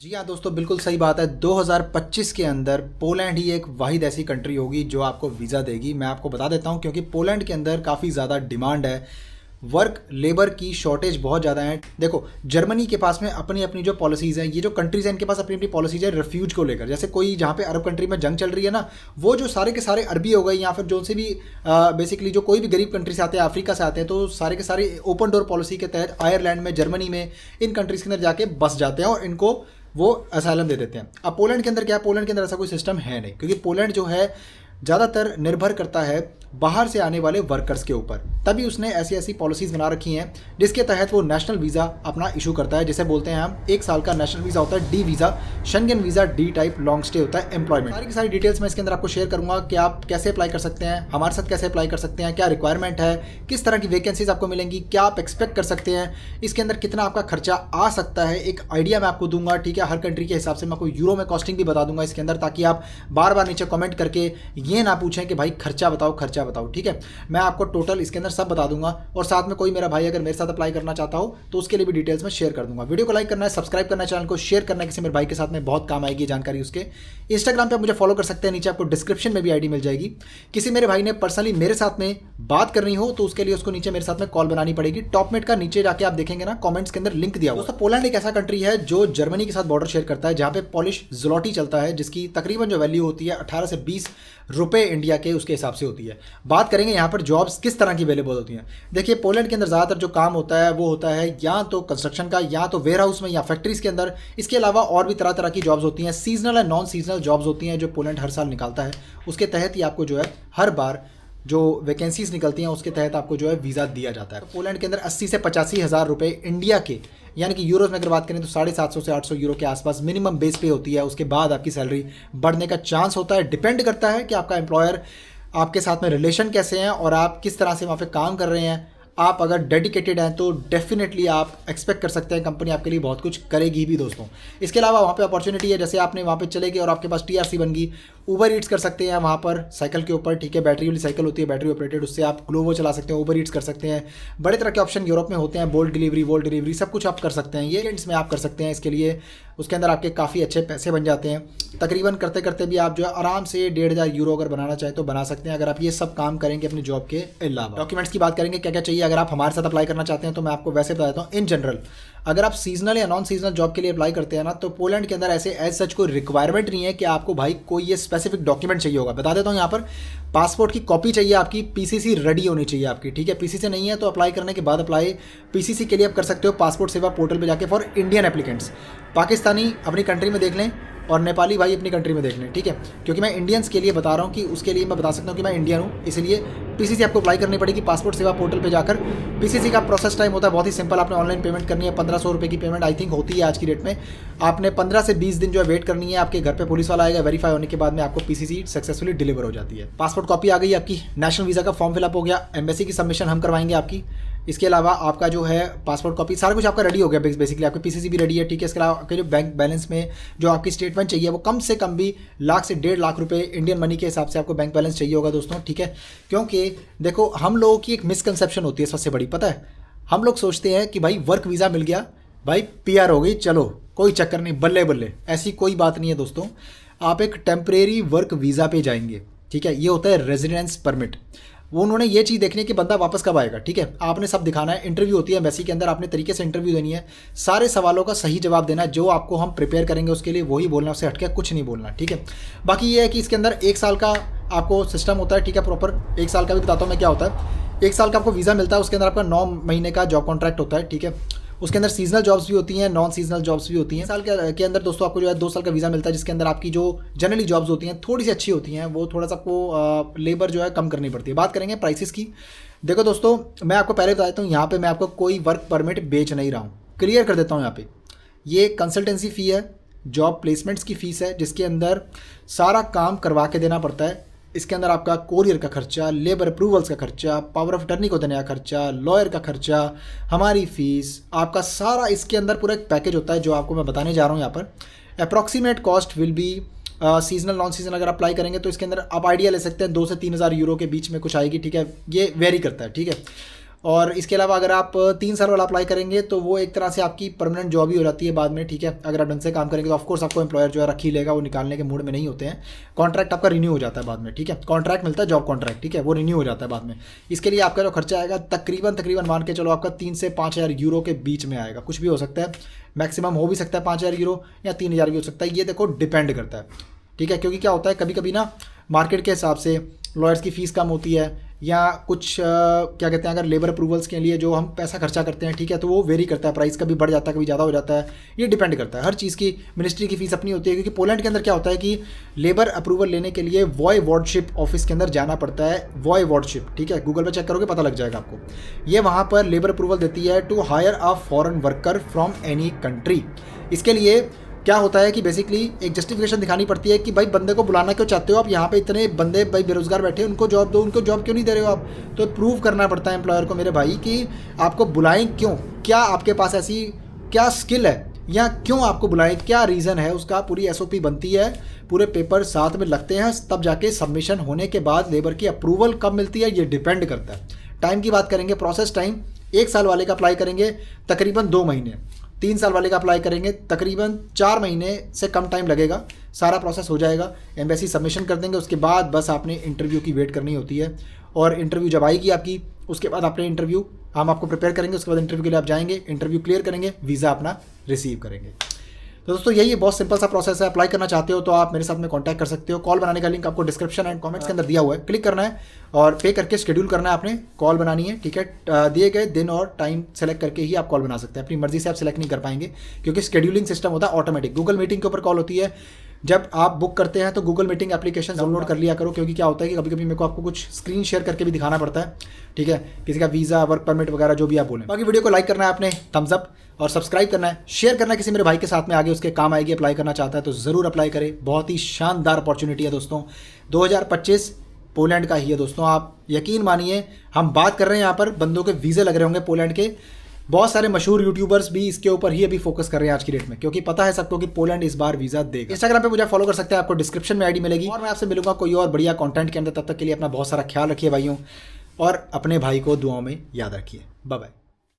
जी हाँ दोस्तों, बिल्कुल सही बात है। 2025 के अंदर पोलैंड ही एक वाहिद ऐसी कंट्री होगी जो आपको वीज़ा देगी। मैं आपको बता देता हूँ क्योंकि पोलैंड के अंदर काफ़ी ज़्यादा डिमांड है, वर्क लेबर की शॉर्टेज बहुत ज़्यादा है। देखो, जर्मनी के पास में अपनी अपनी जो पॉलिसीज़ हैं, ये जो कंट्रीज़ हैं इनके पास अपनी अपनी पॉलिसीज़ है रिफ्यूज को लेकर। जैसे कोई जहाँ पे अरब कंट्री में जंग चल रही है ना, वो जो सारे के सारे अरबी हो गए या फिर जो से भी बेसिकली जो कोई भी गरीब कंट्री से आते हैं, अफ्रीका से आते हैं, तो सारे के सारे ओपन डोर पॉलिसी के तहत आयरलैंड में, जर्मनी में, इन कंट्रीज़ के अंदर जाके बस जाते हैं और इनको वो असाइलम दे देते हैं। अब पोलैंड के अंदर क्या है, पोलैंड के अंदर ऐसा कोई सिस्टम है नहीं, क्योंकि पोलैंड जो है ज़्यादातर निर्भर करता है बाहर से आने वाले वर्कर्स के ऊपर। तभी उसने ऐसी ऐसी पॉलिसीज़ बना रखी हैं जिसके तहत वो नेशनल वीज़ा अपना इशू करता है, जिसे बोलते हैं हम 1 साल का नेशनल वीज़ा होता है, D visa, Schengen visa D type long stay होता है, एम्प्लॉयमेंट। सारी की सारी डिटेल्स मैं इसके अंदर आपको शेयर करूंगा कि आप कैसे अप्लाई कर सकते हैं, हमारे साथ कैसे अप्लाई कर सकते हैं, क्या रिक्वायरमेंट है, किस तरह की वैकेंसीज आपको मिलेंगी, क्या आप एक्सपेक्ट कर सकते हैं, इसके अंदर कितना आपका खर्चा आ सकता है, एक आइडिया मैं आपको दूंगा। ठीक है, हर कंट्री के हिसाब से मैं आपको यूरो में कॉस्टिंग भी बता दूंगा इसके अंदर, ताकि आप बार बार नीचे कमेंट करके ये ना पूछें कि भाई खर्चा बताओ खर्चा बताओ। ठीक है, मैं आपको टोटल इसके अंदर सब बता दूंगा, और साथ में कोई मेरा भाई अगर मेरे साथ अप्लाई करना चाहता हो तो उसके लिए भी डिटेल्स में शेयर कर दूंगा। वीडियो को लाइक करना है, सब्सक्राइब करना है, चैनल को शेयर करना है, किसी मेरे भाई के साथ में बहुत काम आएगी जानकारी उसके। इंस्टाग्राम पे आप मुझे फॉलो कर सकते हैं, नीचे आपको डिस्क्रिप्शन में भी आईडी मिल जाएगी। किसी मेरे भाई ने पर्सनली मेरे साथ में बात करनी हो तो उसके लिए उसको नीचे मेरे साथ में कॉल बनानी पड़ेगी। टॉपमेट का नीचे जाके आप देखेंगे ना, कमेंट्स के अंदर लिंक दिया हुआ। दोस्तों, पोलैंड एक ऐसा कंट्री है जो जर्मनी के साथ बॉर्डर शेयर करता है, जहां पे पॉलिश ज़्लॉटी चलता है, जिसकी तकरीबन जो वैल्यू होती है 18 से 20 रुपए इंडिया के उसके हिसाब से होती है। बात करेंगे यहाँ पर जॉब्स किस तरह की अवेलेबल होती हैं। देखिए, पोलैंड के अंदर ज़्यादातर जो काम होता है वो होता है या तो कंस्ट्रक्शन का, या तो वेयर हाउस में, या फैक्ट्रीज़ के अंदर। इसके अलावा और भी तरह तरह की जॉब्स होती हैं, seasonal and non seasonal jobs होती हैं जो पोलैंड हर साल निकालता है। उसके तहत ही आपको जो है हर बार जो वैकेंसीज निकलती हैं उसके तहत आपको जो है वीज़ा दिया जाता है। तो पोलैंड के अंदर 80 से 85 हज़ार रुपये इंडिया के, यानी कि यूरोज़ में अगर बात करें तो 750 से 800 यूरो के आसपास मिनिमम बेस पे होती है। उसके बाद आपकी सैलरी बढ़ने का चांस होता है। डिपेंड करता है कि आपका एम्प्लॉयर आपके साथ में रिलेशन कैसे हैं और आप किस तरह से वहाँ पे काम कर रहे हैं। आप अगर डेडिकेटेड हैं तो डेफिनेटली आप एक्सपेक्ट कर सकते हैं कंपनी आपके लिए बहुत कुछ करेगी भी दोस्तों। इसके अलावा वहाँ पे अपॉर्चुनिटी है, जैसे आपने वहाँ पे चले गए और आपके पास टीआरसी बन गई, ऊबर ईट्स कर सकते हैं वहाँ पर साइकिल के ऊपर। ठीक है, बैटरी वाली साइकिल होती है, बैटरी ऑपरेटेड, उससे आप ग्लोवो चला सकते हैं, ऊबर ईट्स कर सकते हैं। बड़े तरह के ऑप्शन यूरोप में होते हैं, बोल्ट डिलीवरी, वोल्ट डिलीवरी, सब कुछ आप कर सकते हैं। ये में आप कर सकते हैं इसके लिए। उसके अंदर आपके काफ़ी अच्छे पैसे बन जाते हैं। तकरीबन करते करते भी आप जो है आराम से 1500 यूरो अगर बनाना चाहें तो बना सकते हैं, अगर आप ये सब काम करेंगे अपनी जॉब के अलावा। डॉक्यूमेंट्स की बात करेंगे क्या क्या चाहिए अगर आप हमारे साथ अप्लाई करना चाहते हैं, तो मैं आपको वैसे बता देता हूँ। इन जनरल अगर आप सीजनल या नॉन सीजनल जॉब के लिए अप्लाई करते हैं ना, तो पोलैंड के अंदर ऐसे एज सच कोई रिक्वायरमेंट नहीं है कि आपको भाई कोई ये स्पेसिफिक डॉक्यूमेंट चाहिए होगा। बता देता हूँ, यहाँ पर पासपोर्ट की कॉपी चाहिए आपकी, पीसीसी रेडी होनी चाहिए आपकी। ठीक है, पीसीसी नहीं है तो अप्लाई करने के बाद अप्लाई पीसीसी के लिए आप कर सकते हो पासपोर्ट सेवा पोर्टल पे जाके फॉर इंडियन एप्लीकेंट्स। पाकिस्तानी अपनी कंट्री में देख लें और नेपाली भाई अपनी कंट्री में देख लें। ठीक है, क्योंकि मैं इंडियंस के लिए बता रहा हूँ कि उसके लिए मैं बता सकता हूँ कि मैं इंडियन हूँ, इसलिए पीसीसी आपको अप्लाई करनी पड़ेगी पासपोर्ट सेवा पोर्टल पे जाकर। पीसीसी का प्रोसेस टाइम होता है बहुत ही सिंपल, आपने ऑनलाइन पेमेंट करनी है। 1500 रुपये की पेमेंट आई थिंक होती है आज की डेट में। आपने 15 से 20 दिन जो है वेट करनी है, आपके घर पे पुलिस वाला आएगा, वेरीफाई होने के बाद में आपको पीसीसी सक्सेसफुली डिलीवर हो जाती है। पासपोर्ट कॉपी आ गई आपकी, नेशनल वीज़ा का फॉर्म फिलअप हो गया, एम्बेसी की सबमिशन हम करवाएंगे आपकी। इसके अलावा आपका जो है पासपोर्ट कॉपी सारा कुछ आपका रेडी हो गया, बेसिकली आपके पीसीसी भी रेडी है। ठीक है, इसके अलावा आपके जो बैंक बैलेंस में जो आपकी स्टेटमेंट चाहिए वो कम से कम भी लाख से 1.5 लाख रुपए इंडियन मनी के हिसाब से आपको बैंक बैलेंस चाहिए होगा दोस्तों। ठीक है, क्योंकि देखो हम लोगों की एक मिसकंसेप्शन होती है सबसे बड़ी, पता है, हम लोग सोचते हैं कि भाई वर्क वीज़ा मिल गया, भाई पीआर हो गई, चलो कोई चक्कर नहीं, बल्ले बल्ले। ऐसी कोई बात नहीं है दोस्तों। आप एक टेम्परेरी वर्क वीज़ा पे जाएंगे। ठीक है, ये होता है रेजिडेंस परमिट। वो उन्होंने ये चीज़ देखनी है कि बंदा वापस कब आएगा। ठीक है, आपने सब दिखाना है। इंटरव्यू होती है एम्बेसी के अंदर, आपने तरीके से इंटरव्यू देनी है, सारे सवालों का सही जवाब देना है, जो आपको हम प्रिपेयर करेंगे उसके लिए वही बोलना, उससे हटके कुछ नहीं बोलना। ठीक है, बाकी ये है कि इसके अंदर 1 साल का आपको सिस्टम होता है। ठीक है, प्रॉपर 1 साल का भी बताता हूँ मैं क्या होता है। 1 साल का आपको वीज़ा मिलता है, उसके अंदर आपका 9 महीने का जॉब कॉन्ट्रैक्ट होता है। ठीक है, उसके अंदर सीजनल जॉब्स भी होती हैं, नॉन सीजनल जॉब्स भी होती हैं। साल के अंदर दोस्तों आपको जो है 2 साल का वीज़ा मिलता है, जिसके अंदर आपकी जो जनरली जॉब्स होती हैं थोड़ी सी अच्छी होती हैं, वो थोड़ा सा आपको लेबर जो है कम करनी पड़ती है। बात करेंगे प्राइसेस की। देखो दोस्तों, मैं आपको पहले बता देता हूँ, यहाँ पे मैं आपको कोई वर्क परमिट बेच नहीं रहा हूँ, क्लियर कर देता हूँ। यहाँ पे ये कंसल्टेंसी फ़ी है, जॉब प्लेसमेंट्स की फ़ीस है, जिसके अंदर सारा काम करवा के देना पड़ता है। इसके अंदर आपका कोरियर का खर्चा, लेबर अप्रूवल्स का खर्चा, पावर ऑफ अटर्नी को देने का खर्चा, लॉयर का खर्चा, हमारी फ़ीस, आपका सारा इसके अंदर पूरा एक पैकेज होता है जो आपको मैं बताने जा रहा हूँ। यहाँ पर approximate cost will be seasonal non seasonal अगर अप्लाई करेंगे तो इसके अंदर आप आइडिया ले सकते हैं 2 से 3 हज़ार यूरो के बीच में कुछ आएगी। ठीक है, ये वेरी करता है। ठीक है, और इसके अलावा अगर आप 3 साल वाला अप्लाई करेंगे तो वो एक तरह से आपकी परमानेंट जॉब ही हो जाती है बाद में, ठीक है। अगर आप ढंग से काम करेंगे तो ऑफकोर्स आपको एम्प्लॉयर जो है रख ही लेगा, वो निकालने के मूड में नहीं होते हैं। कॉन्ट्रैक्ट आपका रिन्यू हो जाता है बाद में, ठीक है। कॉन्ट्रैक्ट मिलता है, जॉब कॉन्ट्रैक्ट, ठीक है, वो रिन्यू हो जाता है बाद में। इसके लिए आपका जो खर्चा आएगा तकरीबन मान के चलो आपका 3 से 5,000 यूरो के बीच में आएगा। कुछ भी हो सकता है, मैक्सिमम हो भी सकता है 5,000 यूरो या 3,000 भी हो सकता है, ये देखो डिपेंड करता है, ठीक है। क्योंकि क्या होता है कभी कभी ना मार्केट के हिसाब से लॉयर्स की फ़ीस कम होती है, या कुछ क्या कहते हैं, अगर लेबर अप्रूवल्स के लिए जो हम पैसा खर्चा करते हैं, ठीक है, तो वो वेरी करता है, प्राइस कभी बढ़ जाता है कभी ज़्यादा हो जाता है, ये डिपेंड करता है। हर चीज़ की मिनिस्ट्री की फ़ीस अपनी होती है, क्योंकि पोलैंड के अंदर क्या होता है कि लेबर अप्रूवल लेने के लिए वॉयवॉर्डशिप ऑफिस के अंदर जाना पड़ता है। वॉयवॉर्डशिप, ठीक है, गूगल पर चेक करोगे पता लग जाएगा आपको। ये वहाँ पर लेबर अप्रूवल देती है to hire a foreign worker from any country. इसके लिए क्या होता है कि बेसिकली एक जस्टिफिकेशन दिखानी पड़ती है कि भाई बंदे को बुलाना क्यों चाहते हो आप, यहाँ पे इतने बंदे भाई बेरोजगार बैठे हैं, उनको जॉब दो, उनको जॉब क्यों नहीं दे रहे हो आप। तो प्रूव करना पड़ता है एम्प्लॉयर को मेरे भाई कि आपको बुलाएं क्यों, क्या आपके पास ऐसी क्या स्किल है, या क्यों आपको बुलाएं, क्या रीज़न है, उसका पूरी SOP बनती है, पूरे पेपर साथ में लगते हैं, तब जाके सबमिशन होने के बाद लेबर की अप्रूवल कब मिलती है ये डिपेंड करता है। टाइम की बात करेंगे, प्रोसेस टाइम 1 साल वाले का अप्लाई करेंगे तकरीबन 2 महीने, 3 साल वाले का अप्लाई करेंगे तकरीबन 4 महीने से कम टाइम लगेगा, सारा प्रोसेस हो जाएगा। एम्बेसी सबमिशन कर देंगे, उसके बाद बस आपने इंटरव्यू की वेट करनी होती है, और इंटरव्यू जब आएगी आपकी उसके बाद आपने इंटरव्यू हम आपको प्रिपेयर करेंगे, उसके बाद इंटरव्यू के लिए आप जाएंगे, इंटरव्यू क्लियर करेंगे, वीज़ा अपना रिसीव करेंगे। तो दोस्तों यही बहुत सिंपल सा प्रोसेस है। अप्लाई करना चाहते हो तो आप मेरे साथ में कांटेक्ट कर सकते हो। कॉल बनाने का लिंक आपको डिस्क्रिप्शन एंड कमेंट्स के अंदर दिया हुआ है, क्लिक करना है और पे करके शेड्यूल करना है, आपने कॉल बनानी है, ठीक है। दिए गए दिन और टाइम सेलेक्ट करके ही आप कॉल बना सकते हैं, अपनी मर्जी से आप सेलेक्ट नहीं कर पाएंगे, क्योंकि शेड्यूलिंग सिस्टम होता है ऑटोमेटिक। गूगल मीटिंग के ऊपर कॉल होती है, जब आप बुक करते हैं तो गूगल मीटिंग एप्लीकेशन डाउनलोड कर लिया करो, क्योंकि क्या होता है कि कभी कभी मेरे को आपको कुछ स्क्रीन शेयर करके भी दिखाना पड़ता है, ठीक है, किसी का वीज़ा, वर्क परमिट वगैरह जो भी आप बोलें। बाकी वीडियो को लाइक करना है आपने, थम्स अप, और सब्सक्राइब करना है, शेयर करना है किसी मेरे भाई के साथ में, आगे उसके काम आएगी। अप्लाई करना चाहता है तो ज़रूर अप्लाई करें, बहुत ही शानदार अपॉर्चुनिटी है दोस्तों। 2025 पोलैंड का ही है दोस्तों, आप यकीन मानिए। हम बात कर रहे हैं यहाँ पर बंदों के वीज़े लग रहे होंगे पोलैंड के, बहुत सारे मशहूर यूट्यूबर्स भी इसके ऊपर ही अभी फोकस कर रहे हैं आज की डेट में, क्योंकि पता है सबको कि पोलैंड इस बार वीज़ा देगा। इंस्टाग्राम पे मुझे फॉलो कर सकते हैं, आपको डिस्क्रिप्शन में आईडी मिलेगी, और मैं आपसे मिलूंगा कोई और बढ़िया कंटेंट के अंदर। तब तक के लिए अपना बहुत सारा ख्याल रखिए भाइयों, और अपने भाई को दुआओं में याद रखिए। Bye bye.